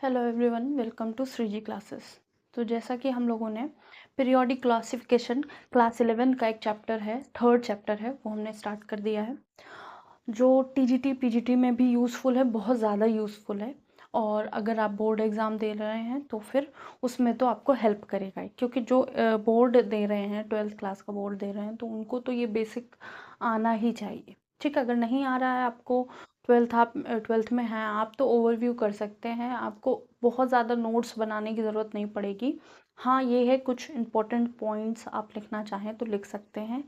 Hello everyone, welcome to Shreeji classes. तो जैसा कि हम लोगों ने पीरियोडिक क्लासिफिकेशन क्लास 11 का एक चैप्टर है, थर्ड चैप्टर है, वो हमने स्टार्ट कर दिया है, जो टीजीटी पीजीटी में भी यूज़फुल है, बहुत ज़्यादा यूज़फुल है। और अगर आप बोर्ड एग्ज़ाम दे रहे हैं तो फिर उसमें तो आपको हेल्प करेगा ही, क्योंकि जो बोर्ड दे रहे हैं, 12th क्लास का बोर्ड दे रहे हैं, तो उनको तो ये बेसिक आना ही चाहिए। ठीक, अगर नहीं आ रहा है आपको, आप ट्वेल्थ में हैं आप, तो ओवरव्यू कर सकते हैं, आपको बहुत ज़्यादा नोट्स बनाने की ज़रूरत नहीं पड़ेगी। हाँ, ये है कुछ इंपॉर्टेंट पॉइंट्स आप लिखना चाहें तो लिख सकते हैं।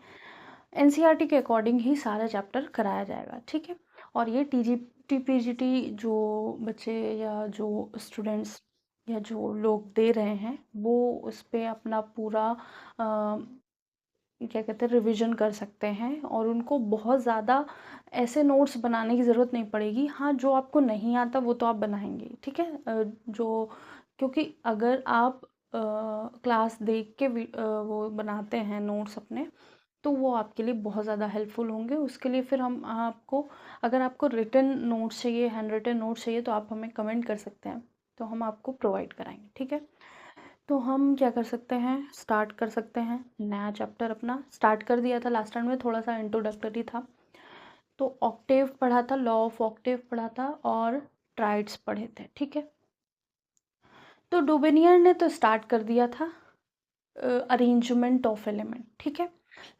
एनसीईआरटी के अकॉर्डिंग ही सारा चैप्टर कराया जाएगा, ठीक है। और ये टीजीटी पीजीटी जो बच्चे या जो स्टूडेंट्स या जो लोग दे रहे हैं, वो उस पर अपना पूरा क्या कहते हैं रिवीजन कर सकते हैं, और उनको बहुत ज़्यादा ऐसे नोट्स बनाने की ज़रूरत नहीं पड़ेगी। हाँ, जो आपको नहीं आता वो तो आप बनाएंगे, ठीक है। जो क्योंकि अगर आप क्लास देख के वो बनाते हैं नोट्स अपने, तो वो आपके लिए बहुत ज़्यादा हेल्पफुल होंगे। उसके लिए फिर हम आपको, अगर आपको रिटन नोट्स चाहिए, हैंड रिटन नोट्स चाहिए, तो आप हमें कमेंट कर सकते हैं, तो हम आपको प्रोवाइड कराएंगे, ठीक है। तो हम क्या कर सकते हैं, स्टार्ट कर सकते हैं नया चैप्टर अपना। स्टार्ट कर दिया था लास्ट टाइम में, थोड़ा सा इंट्रोडक्टरी था। तो ऑक्टेव पढ़ा था, लॉ ऑफ ऑक्टेव पढ़ा था, और ट्राइड्स पढ़े थे, ठीक है। तो डुबेनियर ने तो स्टार्ट कर दिया था अरेंजमेंट ऑफ एलिमेंट, ठीक है।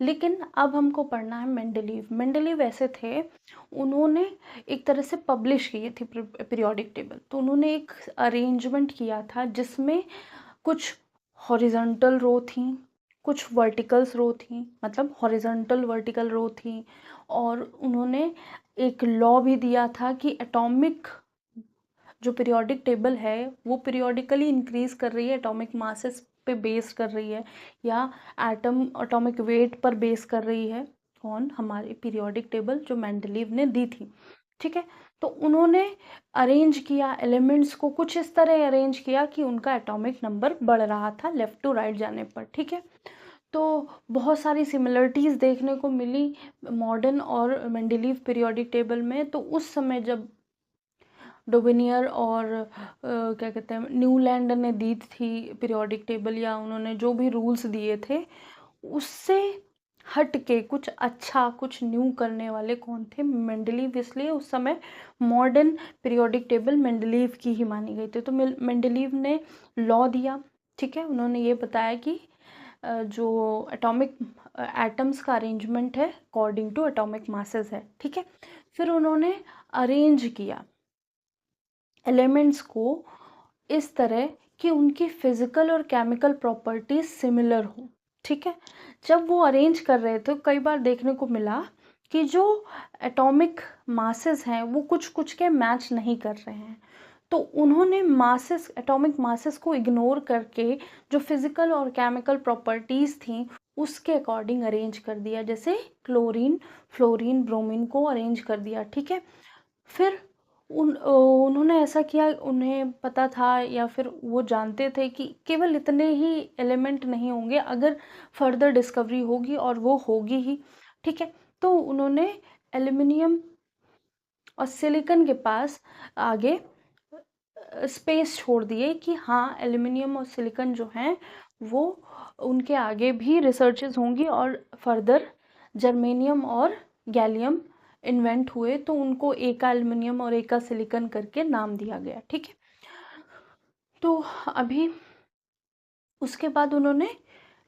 लेकिन अब हमको पढ़ना है मेंडलीव। मेंडलीव ऐसे थे, उन्होंने एक तरह से पब्लिश की थी पीरियोडिक टेबल। तो उन्होंने एक अरेंजमेंट किया था जिसमें कुछ हॉरिजॉन्टल रो थी, कुछ वर्टिकल्स रो थी, मतलब हॉरिजॉन्टल वर्टिकल रो थी। और उन्होंने एक लॉ भी दिया था कि एटॉमिक जो पीरियोडिक टेबल है वो पीरियोडिकली इंक्रीज कर रही है, एटॉमिक मासेस पे बेस कर रही है, या एटॉमिक वेट पर बेस कर रही है। कौन? हमारी पीरियोडिक टेबल जो मेंडलीव ने दी थी, ठीक है। तो उन्होंने अरेंज किया एलिमेंट्स को, कुछ इस तरह अरेंज किया कि उनका एटॉमिक नंबर बढ़ रहा था लेफ़्ट टू राइट जाने पर, ठीक है। तो बहुत सारी सिमिलरिटीज़ देखने को मिली मॉडर्न और मेंडलीव पीरियोडिक टेबल में। तो उस समय जब डोबेनियर और क्या कहते हैं न्यूलैंड ने दी थी पीरियोडिक टेबल, या उन्होंने जो भी रूल्स दिए थे उससे हट के कुछ अच्छा, कुछ न्यू करने वाले कौन थे? मेंडलीव। इसलिए उस समय मॉडर्न पीरियोडिक टेबल मेंडलीव की ही मानी गई थी। तो मेंडलीव ने लॉ दिया, ठीक है। उन्होंने ये बताया कि जो एटॉमिक एटम्स का अरेंजमेंट है अकॉर्डिंग टू एटॉमिक मासेस है, ठीक है। फिर उन्होंने अरेंज किया एलिमेंट्स को इस तरह कि उनकी फिजिकल और केमिकल प्रॉपर्टीज सिमिलर हो, ठीक है। जब वो अरेंज कर रहे थे, कई बार देखने को मिला कि जो एटॉमिक मासेस हैं वो कुछ कुछ के मैच नहीं कर रहे हैं। तो उन्होंने मासेस, एटॉमिक मासेस को इग्नोर करके जो फिजिकल और केमिकल प्रॉपर्टीज थी उसके अकॉर्डिंग अरेंज कर दिया। जैसे क्लोरीन, फ्लोरीन, ब्रोमीन को अरेंज कर दिया, ठीक है। फिर उन्होंने ऐसा किया, उन्हें पता था या फिर वो जानते थे कि केवल इतने ही एलिमेंट नहीं होंगे, अगर फर्दर डिस्कवरी होगी, और वो होगी ही, ठीक है। तो उन्होंने एल्युमिनियम और सिलिकॉन के पास आगे स्पेस छोड़ दिए कि हाँ, एल्युमिनियम और सिलिकॉन जो हैं वो, उनके आगे भी रिसर्चेस होंगी, और फर्दर जर्मेनियम और गैलियम इन्वेंट हुए, तो उनको एक का एल्युमिनियम और एक का सिलिकॉन करके नाम दिया गया, ठीक है। तो अभी उसके बाद उन्होंने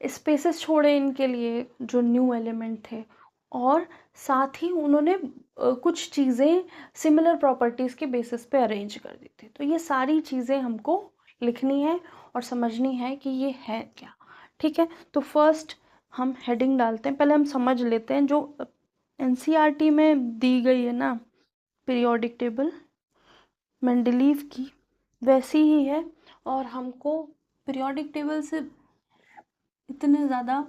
स्पेसेस छोड़े इनके लिए जो न्यू एलिमेंट थे, और साथ ही उन्होंने कुछ चीज़ें सिमिलर प्रॉपर्टीज़ के बेसिस पे अरेंज कर दी थी। तो ये सारी चीज़ें हमको लिखनी है और समझनी है कि ये है क्या, ठीक है। तो फर्स्ट हम हेडिंग डालते हैं, पहले हम समझ लेते हैं जो एनसीईआरटी में दी गई है ना पीरियोडिक टेबल मेंडलीव की, वैसी ही है। और हमको पीरियोडिक टेबल से इतने ज़्यादा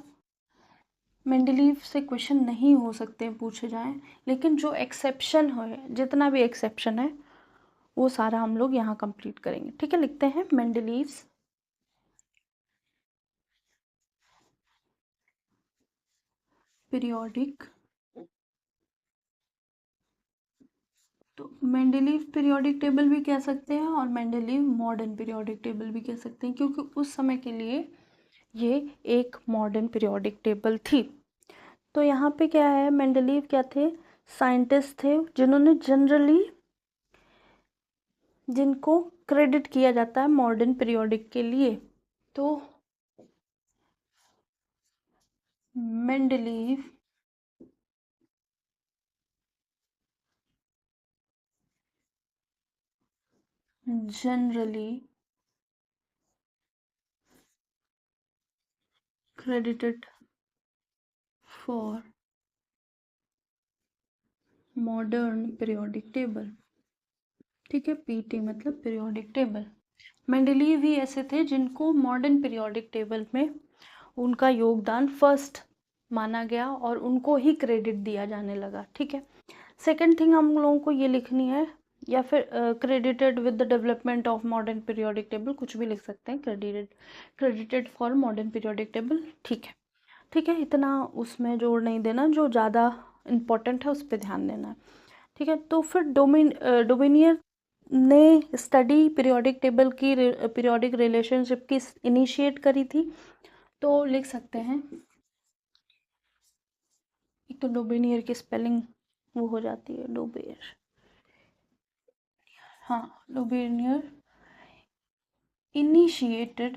मेंडलीव से क्वेश्चन नहीं हो सकते पूछे जाएं, लेकिन जो एक्सेप्शन है, जितना भी एक्सेप्शन है वो सारा हम लोग यहाँ कंप्लीट करेंगे, ठीक है। लिखते हैं मेंडलीव्स पीरियोडिक तो मेंडलीव पीरियोडिक टेबल भी कह सकते हैं और मेंडलीव मॉडर्न पीरियोडिक टेबल भी कह सकते हैं, क्योंकि उस समय के लिए ये एक मॉडर्न पीरियोडिक टेबल थी। तो यहाँ पे क्या है, मेंडलीव क्या थे, साइंटिस्ट थे जिन्होंने जनरली, जिनको क्रेडिट किया जाता है मॉडर्न पीरियोडिक के लिए। तो Mendeleev generally credited for modern periodic table। ठीक है, पीटी मतलब पीरियोडिक टेबल। मेंडलीव ही ऐसे थे जिनको मॉडर्न पीरियोडिक टेबल में उनका योगदान फर्स्ट माना गया और उनको ही क्रेडिट दिया जाने लगा। ठीक है, सेकंड थिंग हम लोगों को ये लिखनी है, या फिर credited with the development of modern periodic table, कुछ भी लिख सकते हैं, credited for modern periodic table. ठीक है, ठीक है, इतना उसमें जोड़ नहीं देना, जो ज़्यादा इम्पोर्टेंट है उस पर ध्यान देना है। ठीक है, तो फिर डोमिनियर ने स्टडी पीरियोडिक टेबल की, पीरियोडिक रिलेशनशिप की इनिशिएट करी थी। तो लिख सकते हैं, एक तो डोबिनियर की स्पेलिंग वो हो जाती है डोबेयर, हाँ, डोबिनियर इनिशिएटेड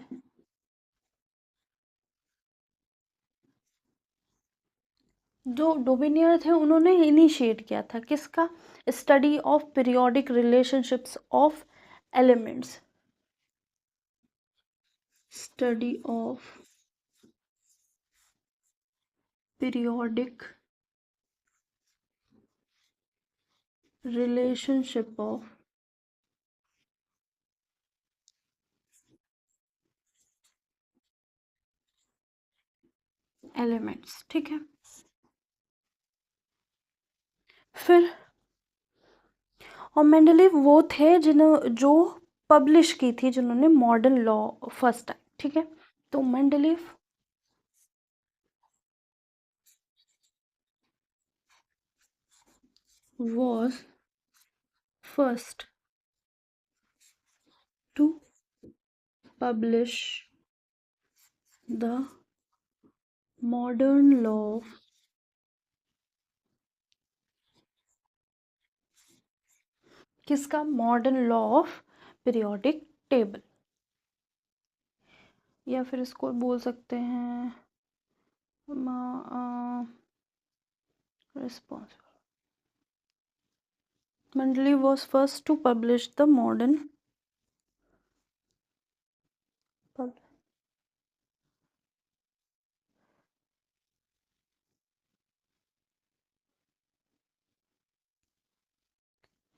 जो डोबिनियर थे उन्होंने इनिशिएट किया था किसका, study of periodic relationships of elements, study of periodic relationship of elements. ठीक है, फिर और मेंडलीव वो थे जो पब्लिश की थी, जिन्होंने मॉडर्न लॉ फर्स्ट टाइम। ठीक है, तो Mendeleev was first to publish the modern law of किसका, modern law of periodic table, या फिर इसको बोल सकते हैं responsible। Mendeleev was first to publish the modern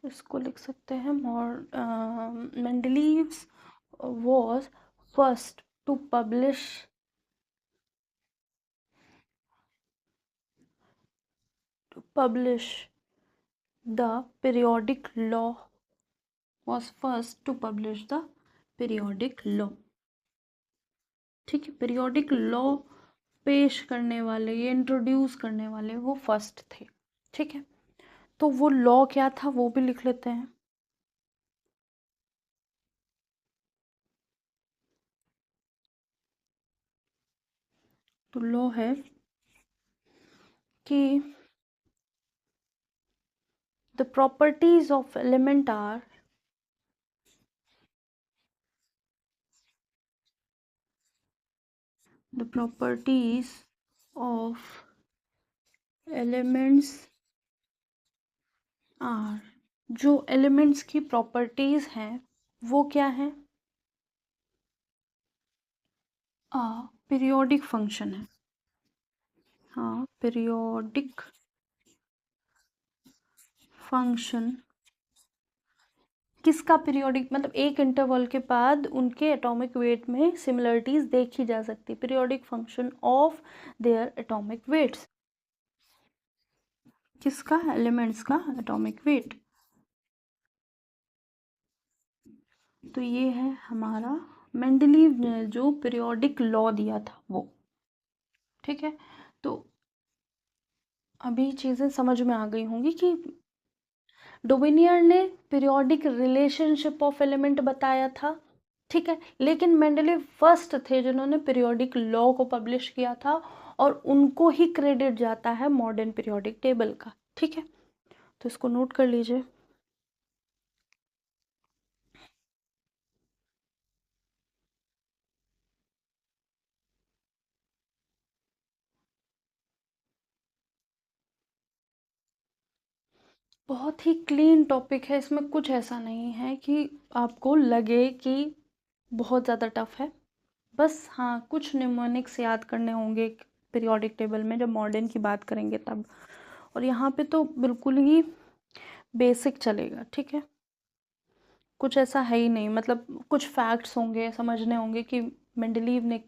इसको लिख सकते हैं Mendeleev was first to publish the periodic law, was first to publish the periodic law। ठीक है, पीरियोडिक लॉ पेश करने वाले, ये इंट्रोड्यूस करने वाले वो फर्स्ट थे। ठीक है, तो वो लॉ क्या था वो भी लिख लेते हैं। तो लॉ है कि the properties of element are the properties of elements are, जो एलिमेंट्स की प्रॉपर्टीज हैं वो क्या है, पीरियोडिक फंक्शन है। हाँ, पीरियोडिक फंक्शन किसका, पीरियोडिक मतलब एक इंटरवल के बाद उनके एटॉमिक वेट में सिमिलरिटीज देखी जा सकती है, periodic function of their atomic weights, किसका, एलिमेंट्स का एटॉमिक वेट। तो ये है हमारा मेंडलीव ने जो पीरियोडिक लॉ दिया था वो। ठीक है, तो अभी चीज़ें समझ में आ गई होंगी कि डोबिनियर ने पीरियोडिक रिलेशनशिप ऑफ एलिमेंट बताया था, ठीक है, लेकिन मेंडलीव फर्स्ट थे जिन्होंने पीरियोडिक लॉ को पब्लिश किया था, और उनको ही क्रेडिट जाता है मॉडर्न पीरियोडिक टेबल का, ठीक है, तो इसको नोट कर लीजिए। बहुत ही क्लीन टॉपिक है, इसमें कुछ ऐसा नहीं है कि आपको लगे कि बहुत ज़्यादा टफ है। बस हाँ, कुछ निमोनिक्स याद करने होंगे पीरियोडिक टेबल में, जब मॉडर्न की बात करेंगे तब, और यहाँ पे तो बिल्कुल ही बेसिक चलेगा, ठीक है, कुछ ऐसा है ही नहीं, मतलब कुछ फैक्ट्स होंगे, समझने होंगे कि मेंडलीव ने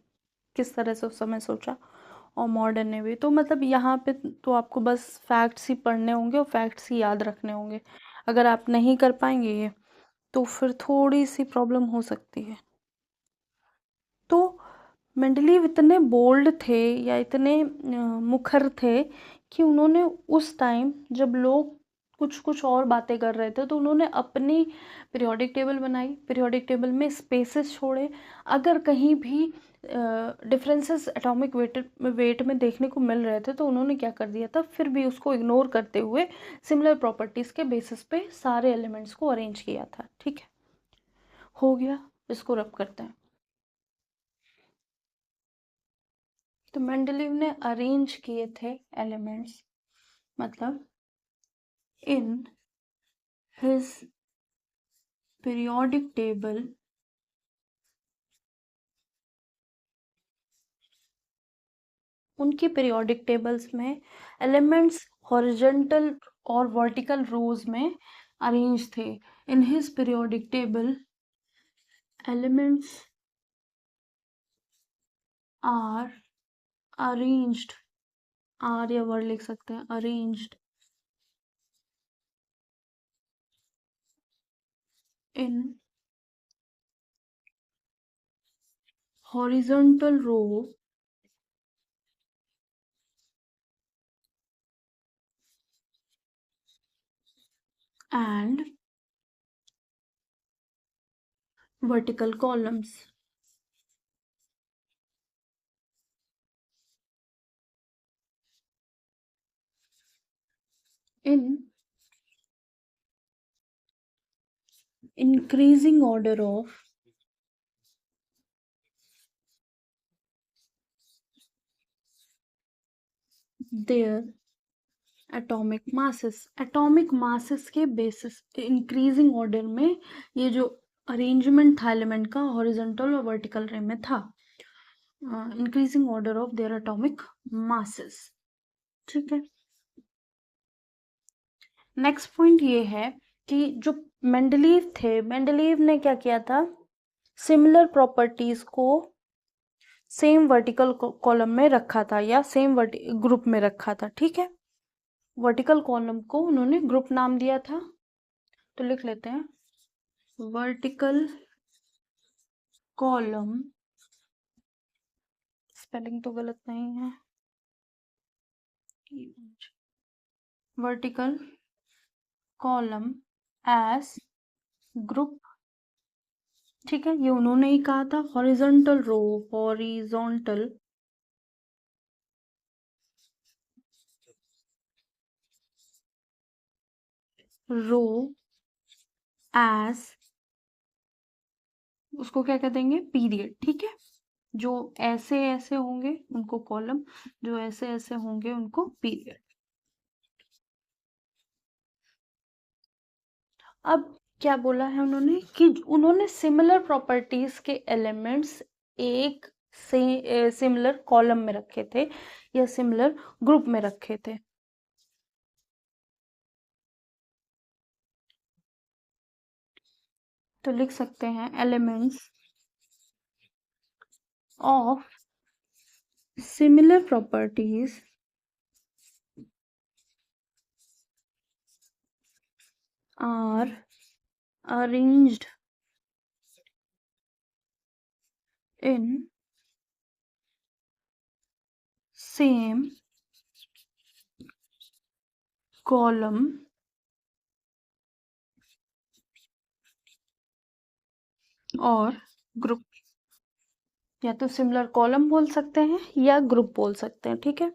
किस तरह से उस समय सोचा, और मॉडर्न ने भी, तो मतलब यहाँ पे तो आपको बस फैक्ट्स ही पढ़ने होंगे और फैक्ट्स ही याद रखने होंगे। अगर आप नहीं कर पाएंगे ये, तो फिर थोड़ी सी प्रॉब्लम हो सकती है। तो मेंडलीव इतने बोल्ड थे या इतने मुखर थे कि उन्होंने उस टाइम जब लोग कुछ कुछ और बातें कर रहे थे, तो उन्होंने अपनी पीरियोडिक टेबल बनाई, पीरियोडिक टेबल में स्पेसेस छोड़े, अगर कहीं भी डिफरेंसेस एटॉमिक वेट में देखने को मिल रहे थे, तो उन्होंने क्या कर दिया था, फिर भी उसको इग्नोर करते हुए सिमिलर प्रॉपर्टीज़ के बेसिस पे सारे एलिमेंट्स को अरेंज किया था, ठीक है, हो गया, इसको रब करते हैं। तो मेंडलीव ने अरेंज किए थे एलिमेंट्स, मतलब इन हिज पीरियोडिक टेबल उनकी पीरियोडिक टेबल्स में एलिमेंट्स हॉरिजॉन्टल और वर्टिकल रोज में अरेंज थे। In his periodic table elements are arranged, are या वर्ड लिख सकते हैं, arranged in horizontal row and vertical columns. In increasing order of their atomic masses के बेसिस इंक्रीजिंग ऑर्डर में ये जो अरेंजमेंट था एलिमेंट का हॉरिजॉन्टल और वर्टिकल रे में था, increasing order of their atomic masses, ठीक है। नेक्स्ट पॉइंट ये है कि जो मेंडलीव थे, मेंडलीव ने क्या किया था, सिमिलर प्रॉपर्टीज को सेम वर्टिकल कॉलम में रखा था या सेम ग्रुप में रखा था, ठीक है। वर्टिकल कॉलम को उन्होंने ग्रुप नाम दिया था, तो लिख लेते हैं वर्टिकल कॉलम, स्पेलिंग तो गलत नहीं है, वर्टिकल कॉलम एज ग्रुप, ठीक है, ये उन्होंने ही कहा था। Horizontal row, horizontal row as, उसको क्या कह देंगे, पीरियड, ठीक है, जो ऐसे ऐसे होंगे उनको कॉलम, जो ऐसे ऐसे होंगे उनको पीरियड। अब क्या बोला है उन्होंने कि उन्होंने सिमिलर प्रॉपर्टीज के एलिमेंट्स एक से सिमिलर कॉलम में रखे थे या सिमिलर ग्रुप में रखे थे, तो लिख सकते हैं elements of similar properties are arranged in same column और ग्रुप, या तो सिमिलर कॉलम बोल सकते हैं या ग्रुप बोल सकते हैं, ठीक है।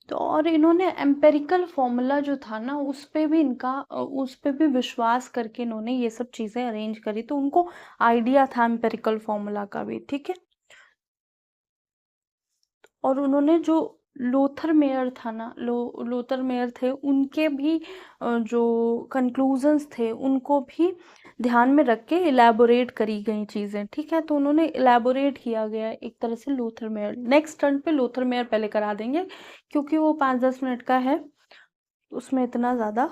तो और इन्होंने एम्पिरिकल फॉर्मूला जो था ना उस पे भी उस पे भी विश्वास करके इन्होंने ये सब चीजें अरेंज करी, तो उनको आइडिया था एम्पिरिकल फॉर्मूला का भी, ठीक है। और उन्होंने जो लोथर मेयर था ना, लोथर मेयर थे, उनके भी जो कंक्लूजन्स थे उनको भी ध्यान में रख के इलेबोरेट करी गई चीज़ें, ठीक है। तो उन्होंने इलेबोरेट किया गया एक तरह से लोथर मेयर। नेक्स्ट टर्न पे लोथर मेयर पहले करा देंगे क्योंकि वो 5-10 मिनट का है, उसमें इतना ज़्यादा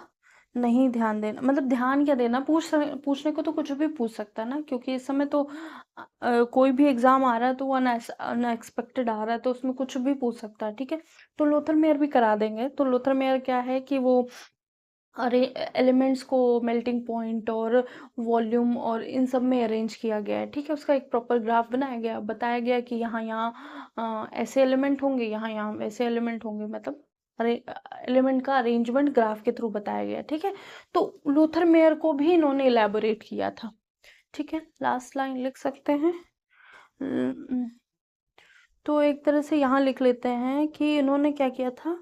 नहीं ध्यान देना, मतलब ध्यान क्या देना, पूछने को तो कुछ भी पूछ सकता है ना, क्योंकि इस समय तो कोई भी एग्जाम आ रहा है तो वो अनएक्सपेक्टेड आ रहा है, तो उसमें कुछ भी पूछ सकता है, ठीक है। तो लोथर मेयर भी करा देंगे। तो लोथर मेयर क्या है कि वो अरे एलिमेंट्स को मेल्टिंग पॉइंट और वॉल्यूम और इन सब में अरेंज किया गया है, ठीक है। उसका एक प्रॉपर ग्राफ बनाया गया, बताया गया कि यहाँ यहाँ ऐसे एलिमेंट होंगे, यहाँ यहाँ वैसे एलिमेंट होंगे, मतलब अरे एलिमेंट का अरेंजमेंट ग्राफ के थ्रू बताया गया, ठीक है। तो लूथर मेयर को भी इन्होंने इलेबोरेट किया था, ठीक है। लास्ट लाइन लिख सकते हैं। हम्म, तो एक तरह से यहाँ लिख लेते हैं कि इन्होंने क्या किया था।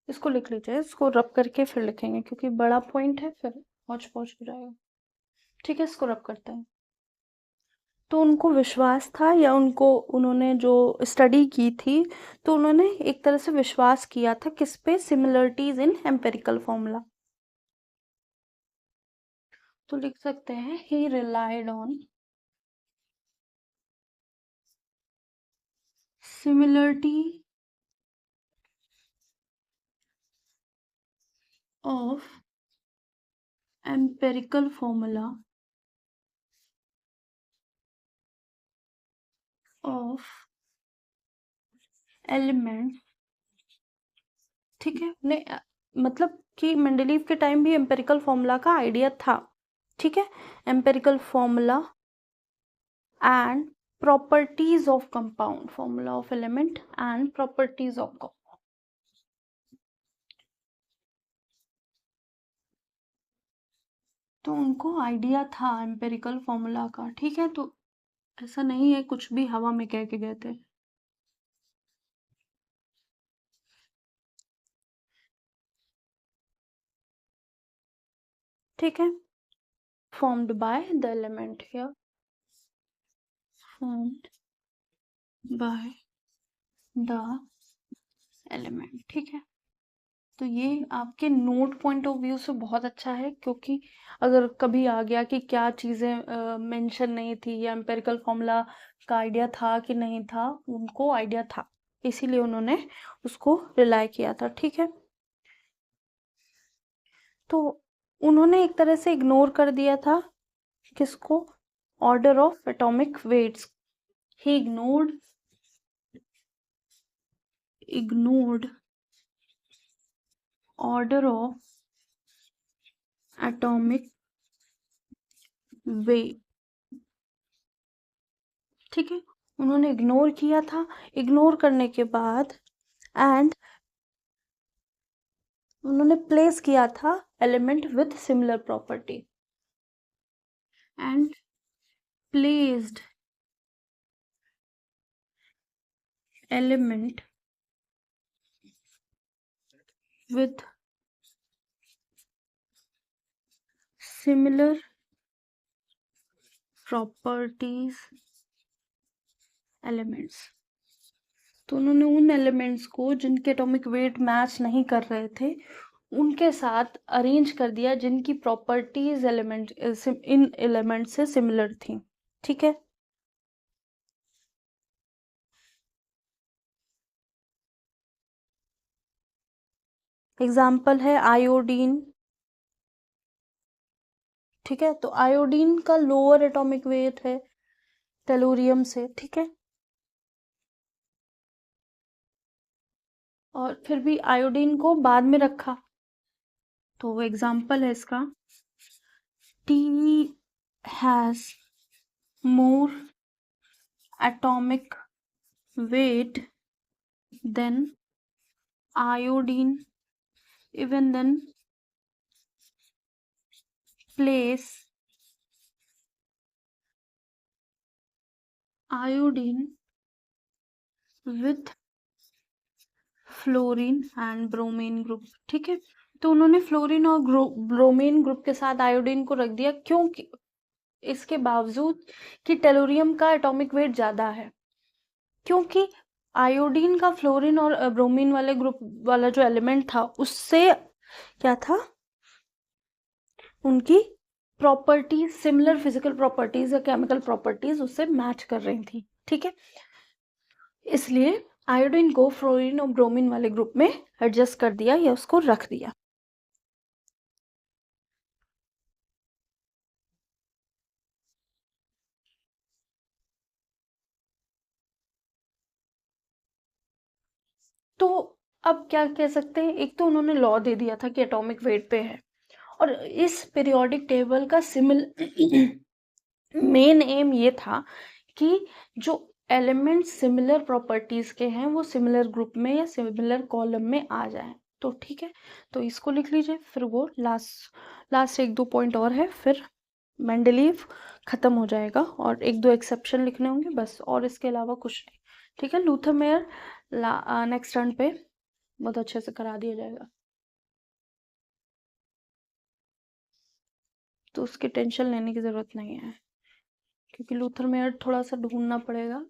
इसको लिख लीजिए, इसको रब करके फिर लिखेंगे क्योंकि बड़ा पॉइंट है, फिर हौच पौच हो जाएगा, ठीक है। इसको रब करते हैं। तो उनको विश्वास था, या उन्होंने जो स्टडी की थी, तो उन्होंने एक तरह से विश्वास किया था किस पे, सिमिलरिटीज इन एम्पेरिकल फॉर्मूला। तो लिख सकते हैं he relied on similarity of empirical formula of element, ठीक है। मतलब कि मेंडलीव के टाइम भी एम्पेरिकल फॉर्मूला का आइडिया था, ठीक है। Empirical formula and properties of compound, formula of element and properties of compound. तो उनको आइडिया था एम्पेरिकल फॉर्मूला का, ठीक है। तो ऐसा नहीं है कुछ भी हवा में कह के गए थे, ठीक है। formed by the element here, formed by the element, ठीक है। तो ये आपके नोट पॉइंट ऑफ व्यू से बहुत अच्छा है, क्योंकि अगर कभी आ गया कि क्या चीज़ें मेंशन नहीं थी या एम्पेरिकल फॉर्मूला का आइडिया था कि नहीं था, उनको आइडिया था, इसीलिए उन्होंने उसको रिलाई किया था, ठीक है। तो उन्होंने एक तरह से इग्नोर कर दिया था किसको, order of atomic weights. He ignored order of atomic weight, ठीक है। उन्होंने इग्नोर किया था, इग्नोर करने के बाद एंड उन्होंने प्लेस किया था element with similar property, and placed element with similar properties elements. तो उन्होंने उन एलिमेंट्स को जिनके एटॉमिक वेट मैच नहीं कर रहे थे उनके साथ अरेंज कर दिया जिनकी प्रॉपर्टीज एलिमेंट इन एलिमेंट से सिमिलर थी, ठीक है। एग्जाम्पल है आयोडीन, ठीक है। तो आयोडीन का लोअर एटॉमिक वेट है टेलुरियम से, ठीक है। और फिर भी आयोडीन को बाद में रखा। तो एग्जाम्पल है इसका, T has more atomic weight than iodine, even then place iodine with fluorine and bromine group. ठीक है, तो उन्होंने फ्लोरीन और ब्रोमीन ग्रुप के साथ आयोडीन को रख दिया, क्योंकि इसके बावजूद कि टेलोरियम का एटॉमिक वेट ज़्यादा है, क्योंकि आयोडीन का फ्लोरीन और ब्रोमीन वाले ग्रुप वाला जो एलिमेंट था उससे क्या था, उनकी प्रॉपर्टीज, सिमिलर फिजिकल प्रॉपर्टीज या केमिकल प्रॉपर्टीज उससे मैच कर रही थी। ठीक है, इसलिए आयोडीन को फ्लोरीन और ब्रोमीन वाले ग्रुप में एडजस्ट कर दिया या उसको रख दिया। तो अब क्या कह सकते हैं, एक तो उन्होंने लॉ दे दिया था कि एटॉमिक वेट पे है, और इस पीरियोडिक टेबल का मेन एम ये था कि जो एलिमेंट सिमिलर प्रॉपर्टीज के हैं वो सिमिलर ग्रुप में या सिमिलर कॉलम में आ जाएं। तो ठीक है, तो इसको लिख लीजिए, फिर वो लास्ट एक दो पॉइंट और है, फिर मेंडलीव खत्म हो जाएगा और एक दो एक्सेप्शन लिखने होंगे बस, और इसके अलावा कुछ नहीं। ठीक है, लूथर मेयर नेक्स्ट टर्न पे बहुत अच्छे से करा दिया जाएगा, तो उसकी टेंशन लेने की ज़रूरत नहीं है, क्योंकि लूथर मेयर थोड़ा सा ढूंढना पड़ेगा।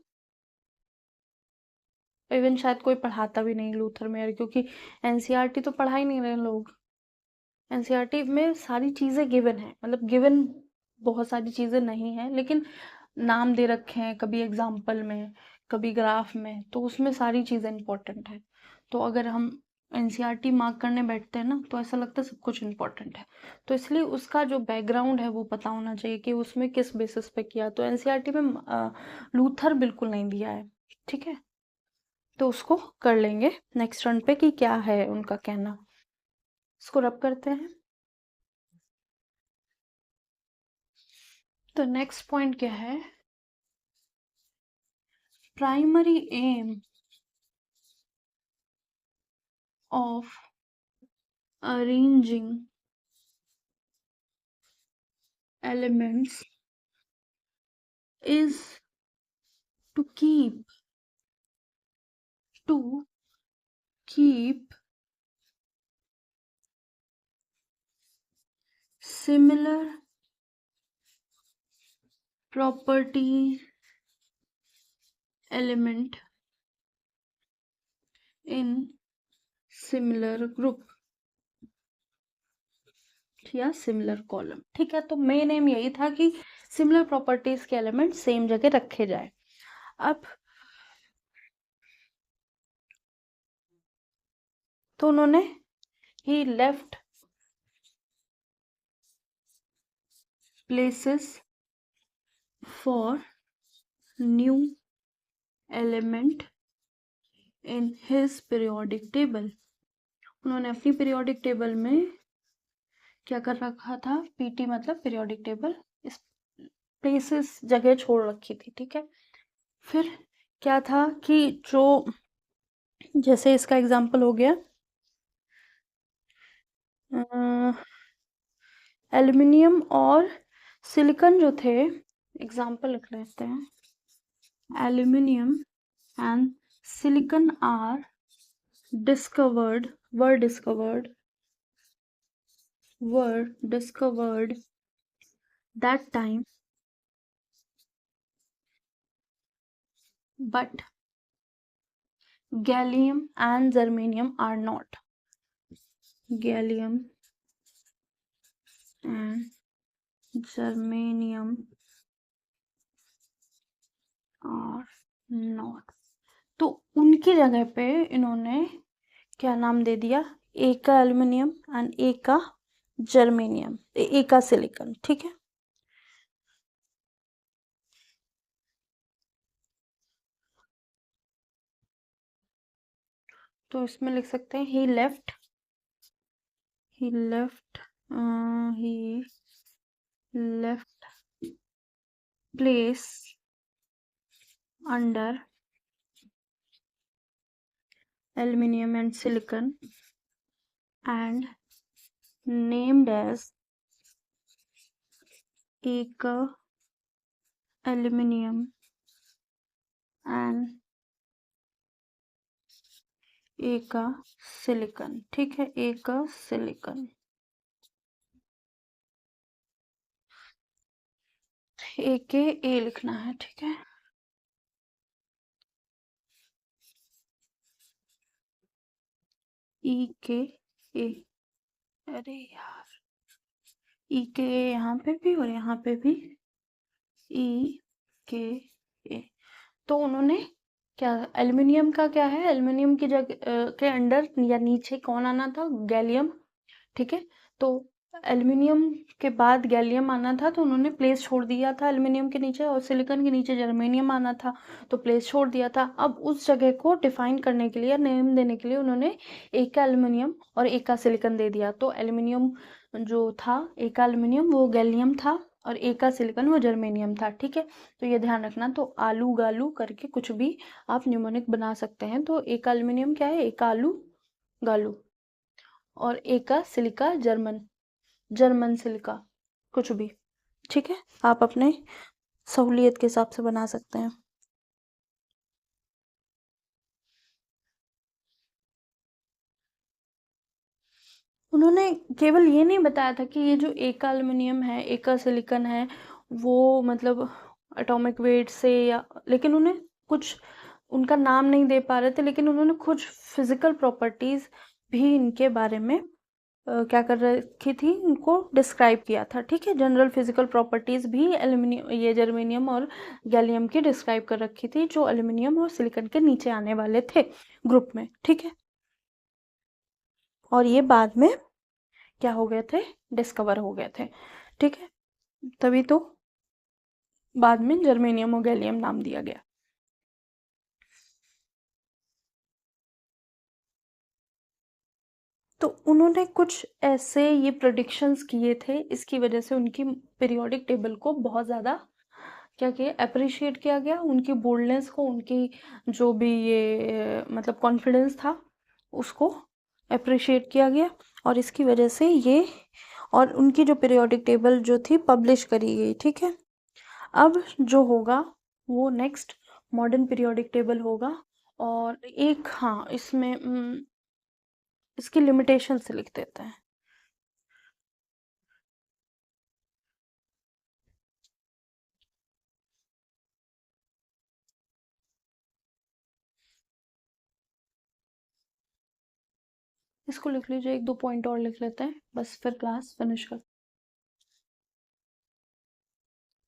इवन शायद कोई पढ़ाता भी नहीं लूथर मेयर, क्योंकि एनसीईआरटी तो पढ़ा ही नहीं रहे लोग। एनसीईआरटी में सारी चीज़ें गिवन है, मतलब गिवन बहुत सारी चीज़ें नहीं है, लेकिन नाम दे रखे हैं, कभी एग्जाम्पल में, कभी ग्राफ में, तो उसमें सारी चीज़ें इंपॉर्टेंट है। तो अगर हम एनसीईआरटी मार्क करने बैठते हैं ना, तो ऐसा लगता है सब कुछ इंपॉर्टेंट है, तो इसलिए उसका जो बैकग्राउंड है वो पता होना चाहिए कि उसमें किस बेसिस पे किया। तो एनसीईआरटी में लूथर बिल्कुल नहीं दिया है। ठीक है, तो उसको कर लेंगे नेक्स्ट रन पे कि क्या है उनका कहना। इसको रब करते हैं। तो नेक्स्ट पॉइंट क्या है, primary aim of arranging elements is to keep similar property element in similar group या सिमिलर कॉलम। ठीक है, तो मेन एम यही था कि सिमिलर प्रॉपर्टीज के एलिमेंट सेम जगह रखे जाए। अब तो उन्होंने ही left places for new element in his periodic table। उन्होंने अपनी पीरियोडिक टेबल में क्या कर रखा था, पीटी मतलब पीरियोडिक टेबल, इस प्लेसेस जगह छोड़ रखी थी। ठीक है, फिर क्या था कि जो, जैसे इसका एग्जांपल हो गया एल्युमिनियम और सिलिकॉन जो थे, एग्जांपल लिख लेते हैं, aluminium and silicon are were discovered that time, but gallium and germanium are not. Gallium and germanium are not। तो उनकी जगह पे इन्होंने क्या नाम दे दिया, एक का एल्युमिनियम एंड एक का जर्मेनियम, एक का सिलिकॉन। ठीक है, तो इसमें लिख सकते हैं he left place under aluminum and silicon and named as Eka Aluminium and Eka Silicon। ठीक है, Eka Silicon, AKA लिखना है। ठीक है, EKA, अरे यार, EKA यहाँ पे भी और यहाँ पे भी EKA। तो उन्होंने क्या, एल्युमिनियम का क्या है, एल्युमिनियम की जगह के अंडर या नीचे कौन आना था, गैलियम। ठीक है, तो एल्युमिनियम के बाद गैलियम आना था, तो उन्होंने प्लेस छोड़ दिया था एल्युमिनियम के नीचे, और सिलिकॉन के नीचे जर्मेनियम आना था, तो प्लेस छोड़ दिया था। अब उस जगह को डिफाइन करने के लिए, नेम देने के लिए उन्होंने एक का एल्युमिनियम और एक का सिलिकॉन दे दिया। तो एल्युमिनियम जो था, एक का एल्युमिनियम वो गैलियम था, और एक का सिलिकॉन वो जर्मेनियम था। ठीक है, तो ये ध्यान रखना। तो आलू गालू करके कुछ भी आप न्यूमोनिक बना सकते हैं। तो एक का एल्युमिनियम क्या है, एक आलू गालू, और एक का सिलिका जर्मन सिलिका, कुछ भी। ठीक है, आप अपने सहूलियत के हिसाब से बना सकते हैं। उन्होंने केवल ये नहीं बताया था कि ये जो एक एल्युमिनियम है, एक सिलिकॉन है, वो मतलब एटॉमिक वेट से या, लेकिन उन्हें कुछ उनका नाम नहीं दे पा रहे थे, लेकिन उन्होंने कुछ फिजिकल प्रॉपर्टीज भी इनके बारे में क्या कर रखी थी, उनको डिस्क्राइब किया था। ठीक है, जनरल फिजिकल प्रॉपर्टीज भी एल्युमिनियम, ये जर्मेनियम और गैलियम की डिस्क्राइब कर रखी थी, जो एल्युमिनियम और सिलिकॉन के नीचे आने वाले थे ग्रुप में। ठीक है, और ये बाद में क्या हो गए थे, डिस्कवर हो गए थे। ठीक है, तभी तो बाद में जर्मेनियम और गैलियम नाम दिया गया। तो उन्होंने कुछ ऐसे ये प्रेडिक्शंस किए थे, इसकी वजह से उनकी पीरियोडिक टेबल को बहुत ज़्यादा क्या किया, अप्रिशिएट किया गया, उनकी बोल्डनेस को, उनकी जो भी ये मतलब कॉन्फिडेंस था उसको अप्रिशिएट किया गया, और इसकी वजह से ये, और उनकी जो पीरियोडिक टेबल जो थी पब्लिश करी गई। ठीक है, अब जो होगा वो नेक्स्ट मॉडर्न पीरियोडिक टेबल होगा। और एक, हाँ, इसमें इसकी लिमिटेशन से लिख देते हैं। इसको लिख लीजिए, एक दो पॉइंट और लिख लेते हैं, बस फिर क्लास फिनिश कर।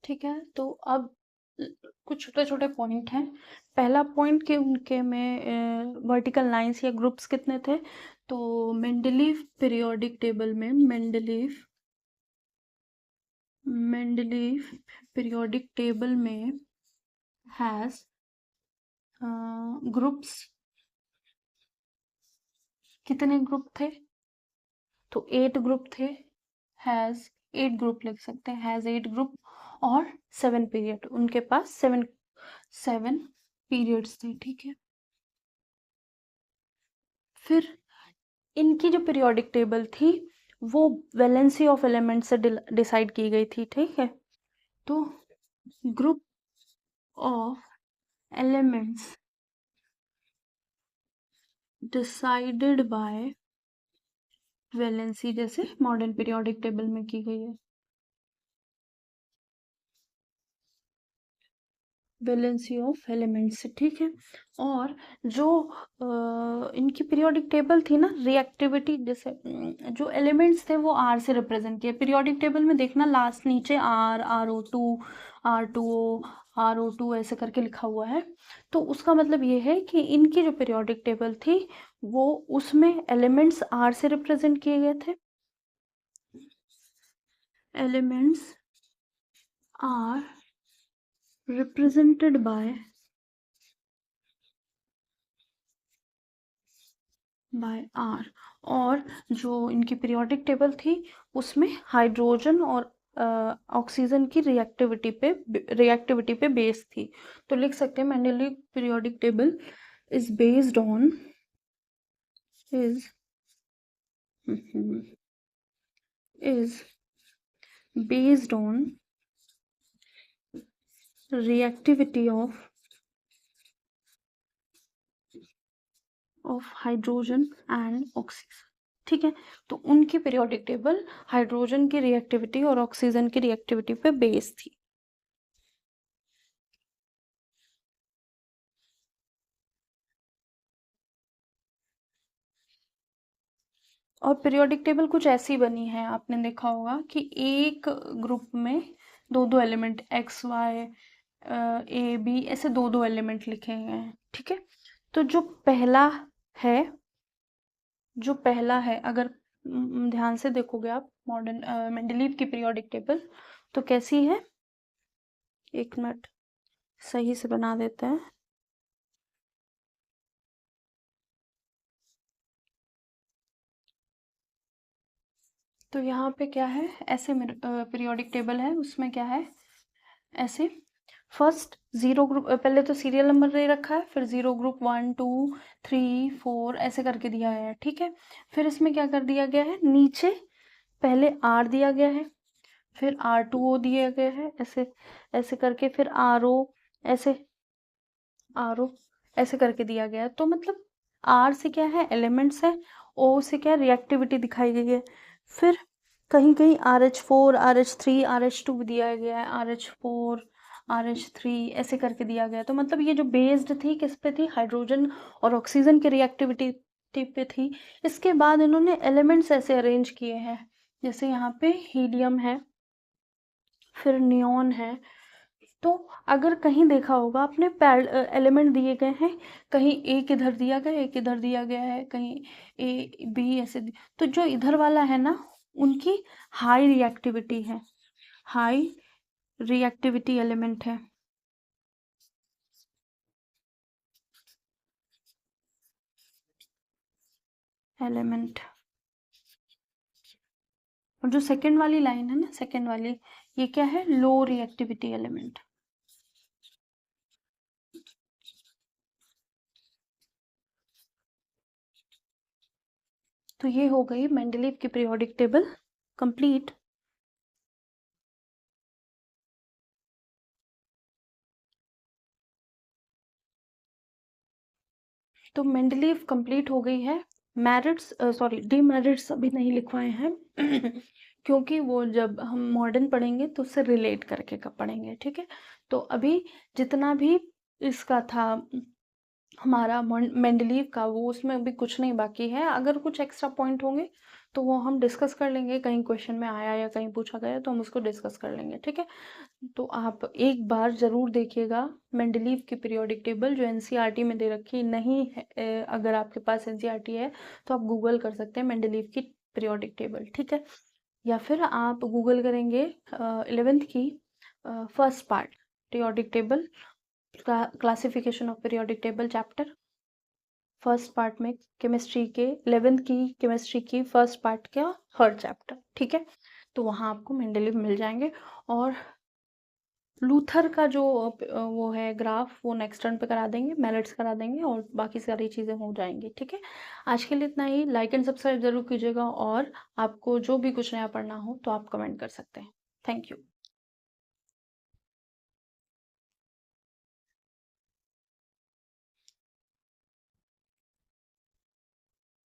ठीक है, तो अब कुछ छोटे छोटे पॉइंट हैं। पहला पॉइंट कि उनके में वर्टिकल लाइंस या ग्रुप्स कितने थे। तो मेंडलीव पीरियोडिक टेबल में, मेंडलीव पीरियोडिक टेबल में हैज ग्रुप्स, कितने ग्रुप थे, तो 8 ग्रुप थे। हैज 8 ग्रुप लिख सकते हैं, हैज 8 ग्रुप, और 7 पीरियड, उनके पास 7 पीरियड्स थे। ठीक है, फिर इनकी जो पीरियोडिक टेबल थी वो वैलेंसी ऑफ एलिमेंट से डिसाइड की गई थी। ठीक है, तो group of elements decided by valency, जैसे मॉडर्न पीरियोडिक टेबल में की गई है, वैलेंसी ऑफ एलिमेंट्स। ठीक है, और जो इनकी पीरियोडिक टेबल थी ना, रिएक्टिविटी, जैसे जो एलिमेंट्स थे वो आर से रिप्रेजेंट किए पीरियोडिक टेबल में, देखना लास्ट नीचे आर, RO2 ऐसे करके लिखा हुआ है। तो उसका मतलब ये है कि इनकी जो पीरियोडिक टेबल थी वो, उसमें एलिमेंट्स आर से रिप्रेजेंट किए गए थे, elements are represented by by R. और जो इनकी पीरियोडिक टेबल थी उसमें हाइड्रोजन और ऑक्सीजन की रिएक्टिविटी पे बेस थी। तो लिख सकते हैं Mendeleev periodic table is based on is based on reactivity of hydrogen and oxygen। ठीक है, तो उनकी पीरियोडिक टेबल हाइड्रोजन की रिएक्टिविटी और ऑक्सीजन की रिएक्टिविटी पे बेस थी। और पीरियोडिक टेबल कुछ ऐसी बनी है, आपने देखा होगा कि एक ग्रुप में दो दो element X Y A B ऐसे दो दो एलिमेंट लिखे गए हैं। ठीक है, तो है जो पहला है, अगर ध्यान से देखोगे आप मॉडर्न मेंडलीव की पीरियोडिक टेबल तो कैसी है, एक मिनट सही से बना देते हैं। तो यहाँ पे क्या है, ऐसे पीरियोडिक टेबल है, उसमें क्या है ऐसे फर्स्ट जीरो ग्रुप, पहले तो सीरियल नंबर दे रखा है, फिर जीरो ग्रुप 1 2 3 4 ऐसे करके दिया गया है। ठीक है, फिर इसमें क्या कर दिया गया है, नीचे पहले आर दिया गया है, फिर R2O दिया गया है ऐसे ऐसे करके, फिर ऐसे RO ऐसे करके दिया गया है। तो मतलब R से क्या है, एलिमेंट्स है, O से क्या रिएक्टिविटी दिखाई गई है, फिर कहीं कहीं RH4 RH3 RH2 भी दिया गया है, RH4 RH3 ऐसे करके दिया गया है। तो मतलब ये जो बेस्ड थी किस पे थी, हाइड्रोजन और ऑक्सीजन की रिएक्टिविटी पे थी। इसके बाद इन्होंने एलिमेंट्स ऐसे अरेंज किए हैं, जैसे यहाँ पे हीलियम है, फिर नियॉन है। तो अगर कहीं देखा होगा आपने एलिमेंट दिए गए हैं, कहीं एक इधर दिया गया, एक इधर दिया गया है, कहीं ए बी ऐसे तो जो इधर वाला है ना उनकी हाई रिएक्टिविटी है, हाई रिएक्टिविटी एलिमेंट है। एलिमेंट और जो सेकंड वाली लाइन है ना, सेकंड वाली, ये क्या है, लो रिएक्टिविटी एलिमेंट। तो ये हो गई मेंडलीव की पीरियोडिक टेबल कंप्लीट। तो मेंडलीव कंप्लीट हो गई है। मेरिट्स सॉरी डीमेरिट्स अभी नहीं लिखवाए हैं क्योंकि वो जब हम मॉडर्न पढ़ेंगे तो उससे रिलेट करके कब पढ़ेंगे। ठीक है, तो अभी जितना भी इसका था हमारा मेंडलीव का, वो उसमें अभी कुछ नहीं बाकी है। अगर कुछ एक्स्ट्रा पॉइंट होंगे तो वो हम डिस्कस कर लेंगे, कहीं क्वेश्चन में आया या कहीं पूछा गया तो हम उसको डिस्कस कर लेंगे। ठीक है, तो आप एक बार ज़रूर देखिएगा मेंडलीव की पीरियोडिक टेबल जो एनसीईआरटी में दे रखी नहीं है। अगर आपके पास एनसीईआरटी है तो आप गूगल कर सकते हैं मेंडलीव की पीरियोडिक टेबल। ठीक है, या फिर आप गूगल करेंगे 11th की first part periodic table, classification of periodic table chapter first part में केमिस्ट्री के 11th की केमिस्ट्री की फर्स्ट पार्ट का थर्ड चैप्टर। ठीक है, तो वहाँ आपको मेंडलीव मिल जाएंगे। और लूथर का जो वो है ग्राफ, वो नेक्स्ट टर्न पे करा देंगे, मेरिट्स करा देंगे और बाकी सारी चीज़ें हो जाएंगी। ठीक है, आज के लिए इतना ही। लाइक एंड सब्सक्राइब जरूर कीजिएगा, और आपको जो भी कुछ नया पढ़ना हो तो आप कमेंट कर सकते हैं। Thank you.